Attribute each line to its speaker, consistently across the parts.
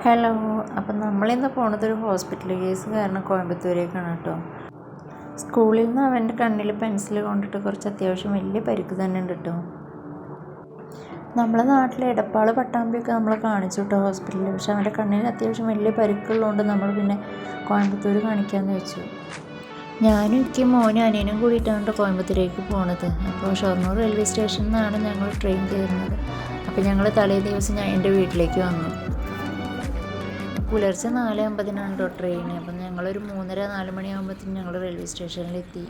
Speaker 1: Hello. അപ്പം നമ്മളിന്ന് പോണതൊരു hospital case കാരണം കോയമ്പത്തൂരേക്കാണ് കേട്ടോ. സ്കൂളിൽ നിന്ന് അവൻ്റെ കണ്ണിൽ പെൻസിൽ കൊണ്ടിട്ട് കുറച്ച് അത്യാവശ്യം വലിയ പരിക്ക് തന്നെ ഉണ്ട് കേട്ടോ. നമ്മളെ നാട്ടിലെ എടപ്പാൾ പട്ടാമ്പിയൊക്കെ നമ്മളെ കാണിച്ചു കേട്ടോ ഹോസ്പിറ്റലിൽ. പക്ഷെ അവൻ്റെ കണ്ണിന് അത്യാവശ്യം വലിയ പരിക്കുള്ളതുകൊണ്ട് നമ്മൾ പിന്നെ കോയമ്പത്തൂർ കാണിക്കാമെന്ന് വെച്ചു. ഞാനും എനിക്ക് മോനും അനിയനും കൂടിയിട്ടാണ് കോയമ്പത്തൂരേക്ക് പോണത്. അപ്പോൾ ഷൊർണൂർ റെയിൽവേ സ്റ്റേഷനിൽ നിന്നാണ് ഞങ്ങൾ ട്രെയിൻ കയറുന്നത്. അപ്പോൾ ഞങ്ങൾ തലേ ദിവസം എൻ്റെ വീട്ടിലേക്ക് വന്നു. പുലർച്ചെ 4:50 കേട്ടോ ട്രെയിൻ. അപ്പം ഞങ്ങളൊരു 3:30-4 മണിയാകുമ്പോഴത്തേക്കും ഞങ്ങൾ റെയിൽവേ സ്റ്റേഷനിലെത്തി.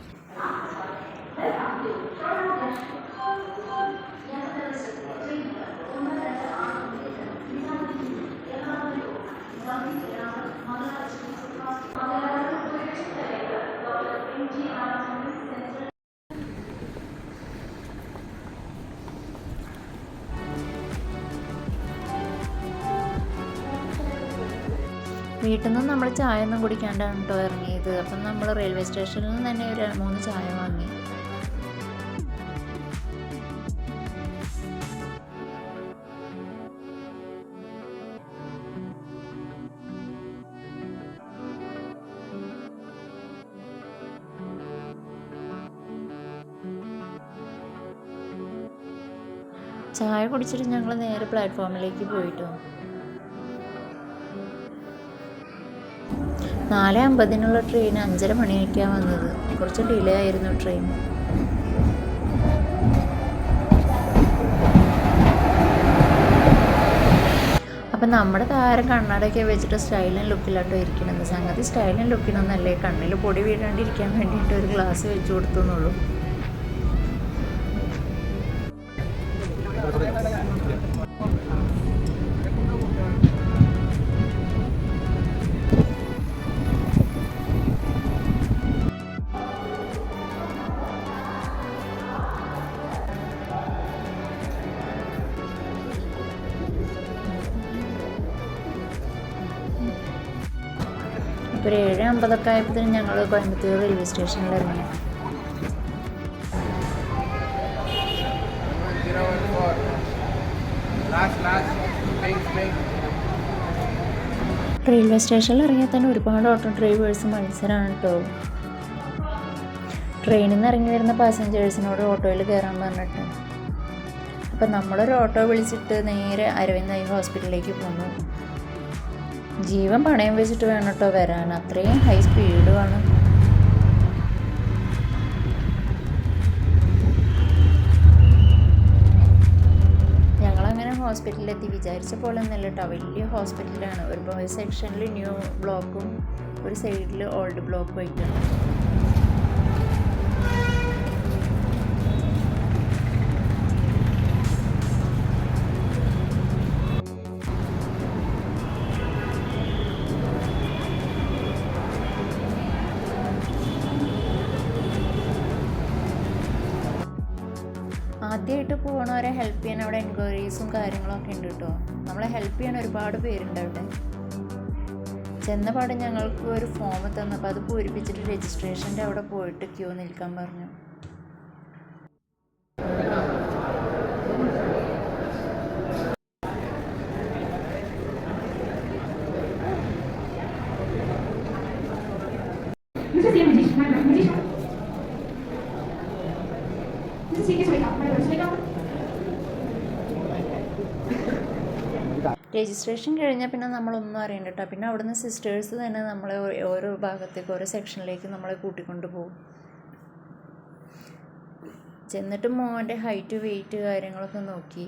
Speaker 1: വീട്ടിൽ നിന്ന് നമ്മൾ ചായ ഒന്നും കുടിക്കാണ്ടാണ് കേട്ടോ ഇറങ്ങിയത്. അപ്പം നമ്മൾ റെയിൽവേ സ്റ്റേഷനിൽ നിന്ന് തന്നെ ഒരു 3 ചായ വാങ്ങി. ചായ കുടിച്ചിട്ട് ഞങ്ങൾ നേരെ പ്ലാറ്റ്ഫോമിലേക്ക് പോയിട്ടോ. 4:50 ട്രെയിൻ 5:30 മണിയൊക്കെയാണ് വന്നത്. കുറച്ച് ഡിലേ ആയിരുന്നു ട്രെയിൻ. അപ്പം നമ്മുടെ താരം കണ്ണാടൊക്കെ വെച്ചിട്ട് സ്റ്റൈലും ലുക്കിലാട്ടോ ഇരിക്കണത്. സംഗതി സ്റ്റൈലും ലുക്കിനൊന്നല്ലേ, കണ്ണിൽ പൊടി വീഴാണ്ടിരിക്കാൻ വേണ്ടിയിട്ട് ഒരു ഗ്ലാസ് വെച്ച് കൊടുത്തു എന്നുള്ളൂ. ഒരു 7:50 ആയപ്പോഴത്തേനും ഞങ്ങൾ കോയമ്പത്തൂർ റെയിൽവേ സ്റ്റേഷനിൽ ഇറങ്ങി. റെയിൽവേ സ്റ്റേഷനിൽ ഇറങ്ങിയാൽ തന്നെ ഒരുപാട് ഓട്ടോ ഡ്രൈവേഴ്സ് മത്സരമാണ് കേട്ടോ. ട്രെയിനിൽ നിന്ന് ഇറങ്ങി വരുന്ന പാസഞ്ചേഴ്സിനോട് ഓട്ടോയിൽ കയറാൻ പറഞ്ഞിട്ട്. അപ്പം നമ്മളൊരു ഓട്ടോ വിളിച്ചിട്ട് നേരെ അരവിന്ദ് ഐ ഹോസ്പിറ്റലിലേക്ക് പോന്നു. ജീവൻ പണയം വെച്ചിട്ട് വേണം കേട്ടോ വരാൻ, അത്രയും ഹൈ സ്പീഡുമാണ്. ഞങ്ങളങ്ങനെ ഹോസ്പിറ്റലിലെത്തി. വിചാരിച്ച പോലെ ഒന്നല്ല കേട്ടോ, വലിയ ഹോസ്പിറ്റലാണ്. ഒരു സെക്ഷനിൽ ന്യൂ ബ്ലോക്കും ഒരു സൈഡിൽ ഓൾഡ് ബ്ലോക്കും ആയിട്ടാണ്. ആദ്യമായിട്ട് പോകണവരെ ഹെൽപ്പ് ചെയ്യാൻ അവിടെ എൻക്വയറീസും കാര്യങ്ങളൊക്കെ ഉണ്ട് കേട്ടോ. നമ്മളെ ഹെൽപ്പ് ചെയ്യാൻ ഒരുപാട് പേരുണ്ട് അവിടെ. ചെന്നപാട് ഞങ്ങൾക്ക് ഒരു ഫോം തന്നപ്പോൾ അത് പൂരിപ്പിച്ചിട്ട് രജിസ്ട്രേഷൻ്റെ അവിടെ പോയിട്ട് ക്യൂ നിൽക്കാൻ പറഞ്ഞു. രജിസ്ട്രേഷൻ കഴിഞ്ഞാൽ പിന്നെ നമ്മളൊന്നും അറിയണ്ട കേട്ടോ. പിന്നെ അവിടുന്ന് സിസ്റ്റേഴ്സ് തന്നെ നമ്മളെ ഓരോ ഭാഗത്തേക്ക് ഓരോ സെക്ഷനിലേക്ക് നമ്മളെ കൂട്ടിക്കൊണ്ട് പോകും. ചെന്നിട്ട് മോൻ്റെ ഹൈറ്റ് വെയിറ്റ് കാര്യങ്ങളൊക്കെ നോക്കി.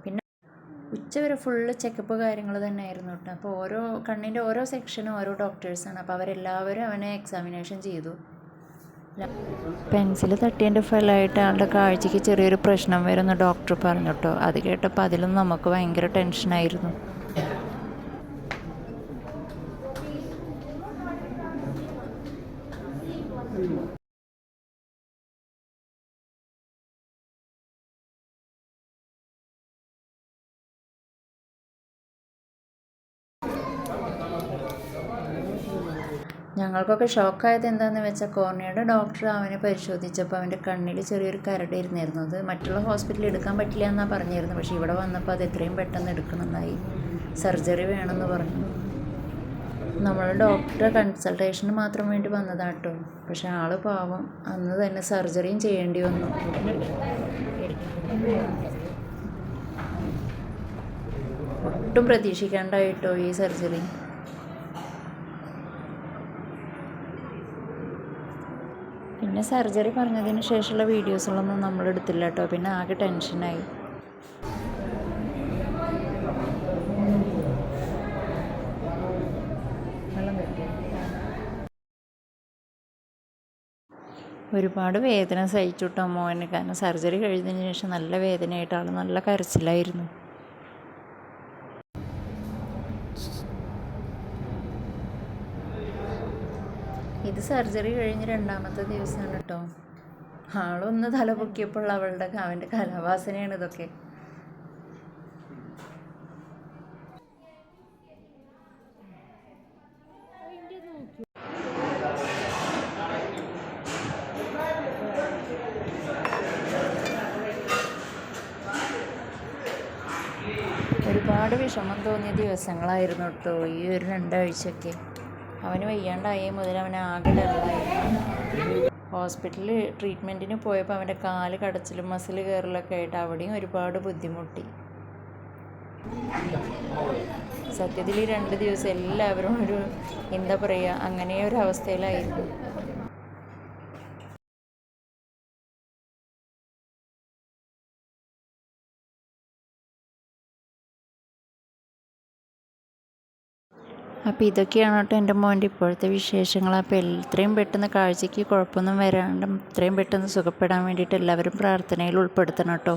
Speaker 1: പിന്നെ ഉച്ചവരെ ഫുള്ള് ചെക്കപ്പ് കാര്യങ്ങൾ തന്നെ ആയിരുന്നു കേട്ടോ. അപ്പോൾ ഓരോ കണ്ണിൻ്റെ ഓരോ സെക്ഷനും ഓരോ ഡോക്ടേഴ്സാണ്. അപ്പോൾ അവരെല്ലാവരും അവനെ എക്സാമിനേഷൻ ചെയ്തു. പെൻസിൽ തട്ടിയതിൻ്റെ ഫലമായിട്ട് ആളുടെ കാഴ്ചയ്ക്ക് ചെറിയൊരു പ്രശ്നം വരുമെന്ന് ഡോക്ടർ പറഞ്ഞു കേട്ടോ. അത് കേട്ടപ്പോൾ അതിലും നമുക്ക് ഭയങ്കര ടെൻഷനായിരുന്നു. ഞങ്ങൾക്കൊക്കെ ഷോക്കായത് എന്താണെന്ന് വെച്ചാൽ കോർണിയയുടെ ഡോക്ടർ അവനെ പരിശോധിച്ചപ്പോൾ അവൻ്റെ കണ്ണിൽ ചെറിയൊരു കരട് ഇരുന്നിരുന്നു. അത് മറ്റുള്ള ഹോസ്പിറ്റലിൽ എടുക്കാൻ പറ്റില്ല എന്നാണ് പറഞ്ഞിരുന്നു. പക്ഷേ ഇവിടെ വന്നപ്പോൾ അത് എത്രയും പെട്ടെന്ന് എടുക്കണമെന്നായി. സർജറി വേണമെന്ന് പറഞ്ഞു. നമ്മൾ ഡോക്ടറെ കൺസൾട്ടേഷന് മാത്രം വേണ്ടി വന്നതാട്ടോ. പക്ഷെ ആൾ പാവം അന്ന് തന്നെ സർജറിയും ചെയ്യേണ്ടി വന്നു. ഒട്ടും പ്രതീക്ഷിക്കാണ്ടായിട്ടോ ഈ സർജറി. പിന്നെ സർജറി പറഞ്ഞതിന് ശേഷമുള്ള വീഡിയോസുകളൊന്നും നമ്മൾ എടുത്തില്ല കേട്ടോ. പിന്നെ ആകെ ടെൻഷനായി. ഒരുപാട് വേദന സഹിച്ചു കേട്ടോ മോന്. കാരണം സർജറി കഴിഞ്ഞതിന് ശേഷം നല്ല വേദനയായിട്ട് ആൾ നല്ല കരച്ചിലായിരുന്നു. ഇത് സർജറി കഴിഞ്ഞ് 2ാമത്തെ ദിവസമാണ് കേട്ടോ. ആളൊന്ന് തല പൊക്കിയപ്പോൾ അവൻ്റെ കലാവാസനയാണ് ഇതൊക്കെ. ഒരുപാട് വിഷമം തോന്നിയ ദിവസങ്ങളായിരുന്നു കേട്ടോ ഈ ഒരു 2 ആഴ്ചയൊക്കെ. അവന് വയ്യാണ്ടായേ മുതൽ അവൻ ആകെ ഡള്ളായിരുന്നു. ഹോസ്പിറ്റലിൽ ട്രീറ്റ്മെൻറ്റിന് പോയപ്പോൾ അവൻ്റെ കാല് കടച്ചിലും മസിൽ കയറലൊക്കെ ആയിട്ട് അവിടെയും ഒരുപാട് ബുദ്ധിമുട്ടി. സത്യത്തിൽ ഈ 2 ദിവസം എല്ലാവരും എന്താ പറയുക, അങ്ങനെ ഒരു അവസ്ഥയിലായിരുന്നു. അപ്പോൾ ഇതൊക്കെയാണ് കേട്ടോ എൻ്റെ മോൻ്റെ ഇപ്പോഴത്തെ വിശേഷങ്ങൾ. അപ്പോൾ എത്രയും പെട്ടെന്ന് കാഴ്ചയ്ക്ക് കുഴപ്പമൊന്നും വരാണ്ട് എത്രയും പെട്ടെന്ന് സുഖപ്പെടാൻ വേണ്ടിയിട്ട് എല്ലാവരും പ്രാർത്ഥനയിൽ ഉൾപ്പെടുത്തണം കേട്ടോ.